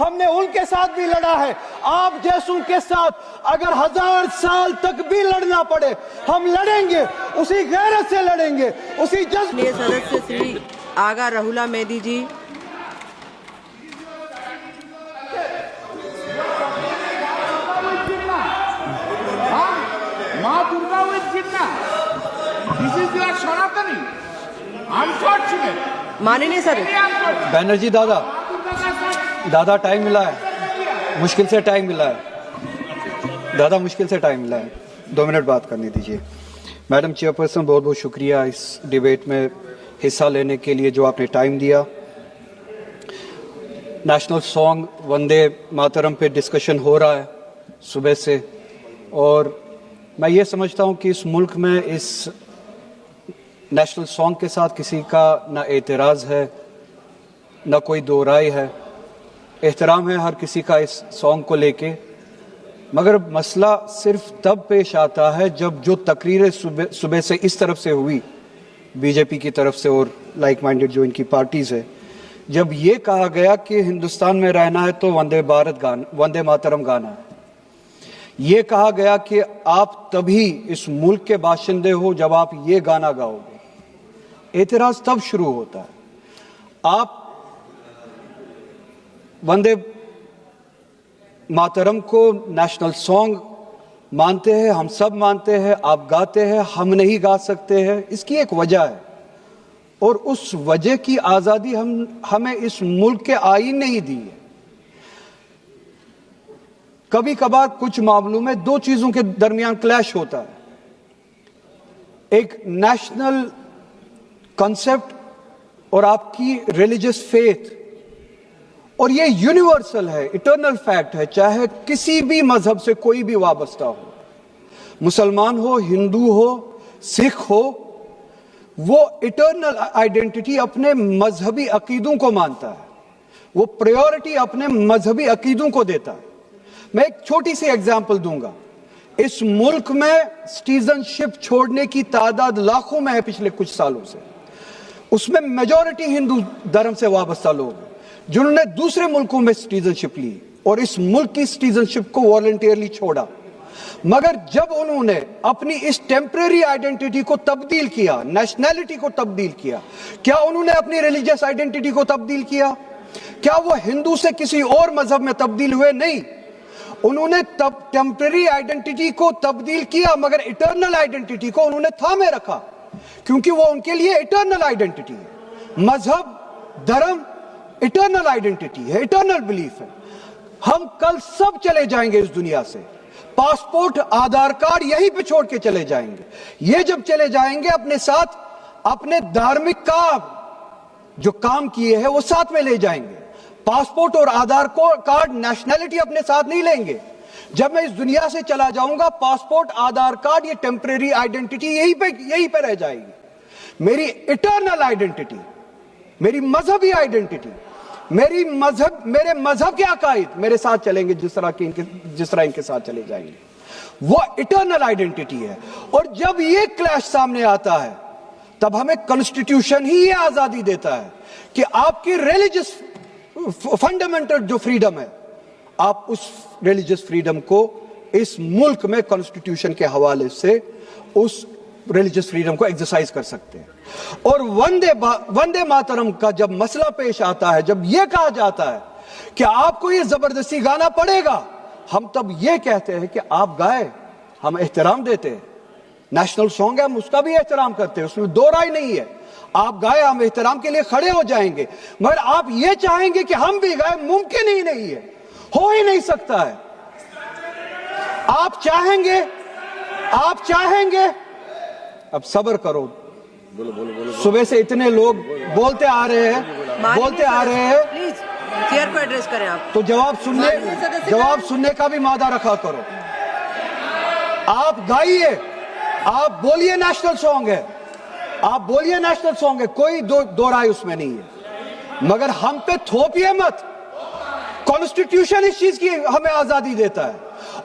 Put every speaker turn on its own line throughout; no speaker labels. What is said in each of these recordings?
हमने उनके साथ भी लड़ा है, आप जैसों के साथ अगर 1000 साल तक भी लड़ना पड़े हम लड़ेंगे, उसी गैरत से लड़ेंगे, उसी जज्बे।
सदस्य श्री आगा राहुला मेदी जी।
Ma Durga will Jinnah. This is your Sanatani. Unfortunate.
माननीय सर
बैनर्जी दादा टाइम मिला है, मुश्किल से टाइम मिला है दादा, मुश्किल से टाइम मिला है, 2 मिनट बात करने दीजिए। मैडम चेयरपर्सन, बहुत बहुत शुक्रिया इस डिबेट में हिस्सा लेने के लिए जो आपने टाइम दिया। नेशनल सॉन्ग वंदे मातरम पे डिस्कशन हो रहा है सुबह से, और मैं ये समझता हूँ कि इस मुल्क में इस नेशनल सॉन्ग के साथ किसी का ना एतराज़ है, ना कोई दो राय है। एहतराम है हर किसी का इस सॉन्ग को लेके, मगर मसला सिर्फ तब पेश आता है जब जो तकरीरें सुबह से इस तरफ से हुई, बीजेपी की तरफ से और लाइक माइंडेड जो इनकी पार्टीज़ है, जब ये कहा गया कि हिंदुस्तान में रहना है तो वंदे मातरम गाना है। ये कहा गया कि आप तभी इस मुल्क के बाशिंदे हो जब आप ये गाना गाओगे। एतराज तब शुरू होता है। आप वंदे मातरम को नेशनल सॉन्ग मानते हैं, हम सब मानते हैं, आप गाते हैं, हम नहीं गा सकते हैं। इसकी एक वजह है, और उस वजह की आज़ादी हमें इस मुल्क के आईन ने ही दी है। कभी कभार कुछ मामलों में 2 चीजों के दरमियान क्लैश होता है, एक नेशनल कॉन्सेप्ट और आपकी रिलीजियस फेथ, और ये यूनिवर्सल है, इटर्नल फैक्ट है, चाहे किसी भी मजहब से कोई भी वाबस्ता हो, मुसलमान हो, हिंदू हो, सिख हो, वो इटर्नल आइडेंटिटी अपने मजहबी अकीदों को मानता है, वो प्रायोरिटी अपने मजहबी अकीदों को देता है। मैं एक छोटी सी एग्जांपल दूंगा। इस मुल्क में सिटीजनशिप छोड़ने की तादाद लाखों में है पिछले कुछ सालों से, उसमें मेजॉरिटी हिंदू धर्म से वाबस्ता लोग हैं जिन्होंने दूसरे मुल्कों में सिटीजनशिप ली और इस मुल्क की सिटीजनशिप को वॉलंटियरली छोड़ा। मगर जब उन्होंने अपनी इस टेम्परेरी आइडेंटिटी को तब्दील किया, नेशनैलिटी को तब्दील किया, क्या उन्होंने अपनी रिलीजियस आइडेंटिटी को तब्दील किया? क्या वो हिंदू से किसी और मजहब में तब्दील हुए? नहीं, उन्होंने टेम्परेरी आइडेंटिटी को तब्दील किया, मगर इटर्नल आइडेंटिटी को उन्होंने थामे रखा, क्योंकि वो उनके लिए इटर्नल आइडेंटिटी है। मजहब, धर्म इटर्नल आइडेंटिटी है, इटर्नल बिलीफ है। हम कल सब चले जाएंगे इस दुनिया से, पासपोर्ट, आधार कार्ड यहीं पे छोड़ के चले जाएंगे। ये जब चले जाएंगे अपने साथ अपने धार्मिक जो काम किए हैं वो साथ में ले जाएंगे। पासपोर्ट और आधार कार्ड, नेशनैलिटी अपने साथ नहीं लेंगे। जब मैं इस दुनिया से चला जाऊंगा, पासपोर्ट, आधार कार्ड, ये टेम्परेरी आइडेंटिटी यहीं पे रह जाएगी। मेरी इटर्नल आइडेंटिटी, मेरी मजहबी आइडेंटिटी, मेरे मजहब के अकायद मेरे साथ चलेंगे, जिस तरह इनके साथ चले जाएंगे, वो इटर्नल आइडेंटिटी है। और जब ये क्लैश सामने आता है, तब हमें कॉन्स्टिट्यूशन ही ये आजादी देता है कि आपकी रिलीजियस फंडामेंटल जो फ्रीडम है, आप उस रिलीजियस फ्रीडम को इस मुल्क में कॉन्स्टिट्यूशन के हवाले से उस रिलीजियस फ्रीडम को एक्सरसाइज कर सकते हैं। और वंदे मातरम का जब मसला पेश आता है, जब यह कहा जाता है कि आपको यह जबरदस्ती गाना पड़ेगा, हम तब यह कहते हैं कि आप गाए, हम एहतराम देते हैं। नेशनल सॉन्ग है, हम उसका भी एहतराम करते हैं, उसमें 2 राय नहीं है। आप गाए, हम एहतराम के लिए खड़े हो जाएंगे, मगर आप ये चाहेंगे कि हम भी गाए, मुमकिन ही नहीं है, हो ही नहीं सकता है। आप चाहेंगे, अब सब्र करो। सुबह से इतने लोग बोलते आ रहे हैं,
प्लीज चेयर को एड्रेस करें आप, तो
जवाब सुनने का भी मादा रखा करो। आप गाइए, आप बोलिए नेशनल सॉन्ग है, आप बोलिए नेशनल सॉन्ग है, कोई दो राय उसमें नहीं है, मगर हम पे थोपिए मत। कॉन्स्टिट्यूशन इस चीज की हमें आजादी देता है,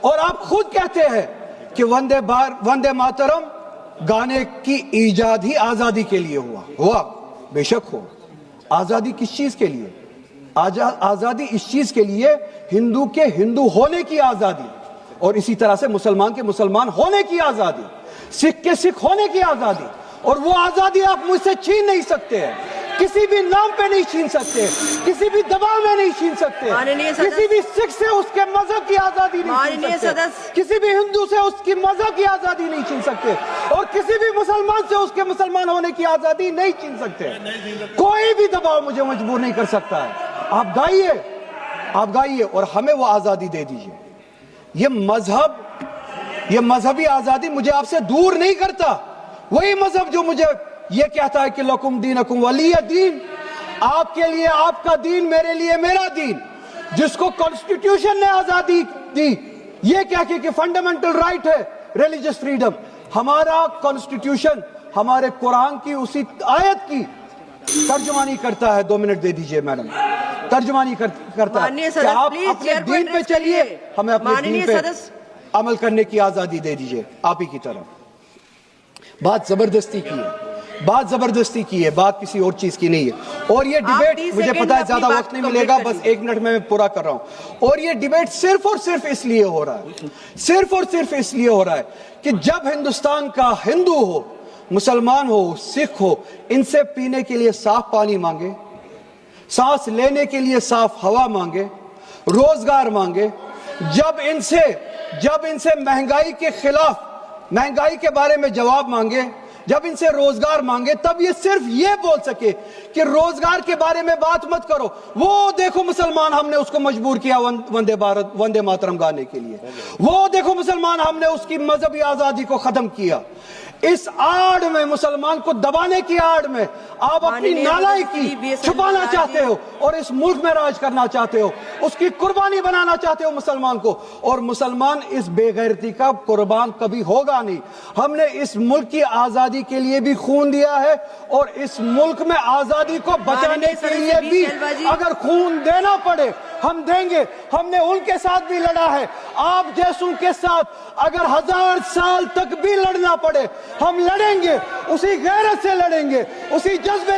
और आप खुद कहते हैं कि वंदे मातरम गाने की ईजाद ही आजादी के लिए हुआ। बेशक हो, आजादी किस चीज के लिए? آزادی اس چیز کے لیے ہندو کے ہندو ہونے کی آزادی، اور اسی طرح سے مسلمان کے مسلمان ہونے کی آزادی، سکھ کے سکھ ہونے کی آزادی، اور وہ آزادی آپ مجھ سے چھین نہیں سکتے ہیں، کسی بھی نام پہ نہیں چھین سکتے، کسی بھی دباؤ میں نہیں چھین سکتے، کسی بھی سکھ سے اس کے مذہب کی آزادی نہیں چھین سکتے، کسی بھی ہندو سے اس کی مذہب کی آزادی نہیں چھین سکتے، اور کسی بھی مسلمان سے اس کے مسلمان ہونے کی آزادی نہیں چھین سکتے۔ کوئی بھی دباؤ مجھے مجبور نہیں کر سکتا ہے۔ آپ گائیے اور ہمیں وہ آزادی دے دیجئے۔ یہ مذہبی آزادی مجھے آپ سے دور نہیں کرتا، وہی مذہب جو مجھے یہ کہتا ہے کہ لکم دینکم ولی دین، آپ کے لیے آپ کا دین، میرے لیے میرا دین، جس کو کانسٹیٹیوشن نے آزادی دی، یہ کہہ کے کہ فنڈامنٹل رائٹ ہے ریلیجس فریڈم۔ ہمارا کانسٹیٹیوشن ہمارے قرآن کی اسی آیت کی ترجمانی کرتا ہے۔ 2 منٹ دے دیجئے میڈم، ترجمانی کرتا ہے کہ آپ اپنے دین پہ چلیے، ہمیں اپنے دین پہ عمل کرنے کی آزادی دے دیجئے۔ آپ ہی کی طرف بات زبردستی کی ہے، بات کسی اور چیز کی نہیں ہے۔ اور یہ ڈیبیٹ مجھے پتا ہے زیادہ وقت نہیں ملے گا، بس 1 منٹ میں پورا کر رہا ہوں۔ اور یہ ڈیبیٹ صرف اور صرف اس لیے ہو رہا ہے کہ جب ہندوستان کا ہندو ہو، مسلمان ہو، سکھ ہو، ان سے پینے کے لیے صاف پانی مانگے، سانس لینے کے لیے صاف ہوا مانگے، روزگار مانگے، جب ان سے مہنگائی کے خلاف، مہنگائی کے بارے میں جواب مانگے، جب ان سے روزگار مانگے، تب یہ صرف یہ بول سکے کہ روزگار کے بارے میں بات مت کرو، وہ دیکھو مسلمان ہم نے اس کو مجبور کیا وندے ماترم گانے کے لیے، وہ دیکھو مسلمان ہم نے اس کی مذہبی آزادی کو ختم کیا۔ اس آڑ میں، مسلمان کو دبانے کی آڑ میں آپ اپنی نالائکی چھپانا چاہتے ہو اور اس ملک میں راج کرنا چاہتے ہو، اس کی قربانی بنانا چاہتے ہو مسلمان کو، اور مسلمان اس بے غیرتی کا قربان کبھی ہوگا نہیں۔ ہم نے اس ملک کی آزادی کے لیے بھی خون دیا ہے، اور اس ملک میں آزادی کو بچانے کے لیے بھی اگر خون دینا پڑے ہم دیں گے۔ ہم نے ان کے ساتھ بھی لڑا ہے، آپ جیسوں کے ساتھ اگر 1000 سال تک بھی لڑنا پڑے ہم لڑیں گے، اسی غیرت سے لڑیں گے، اسی جذبے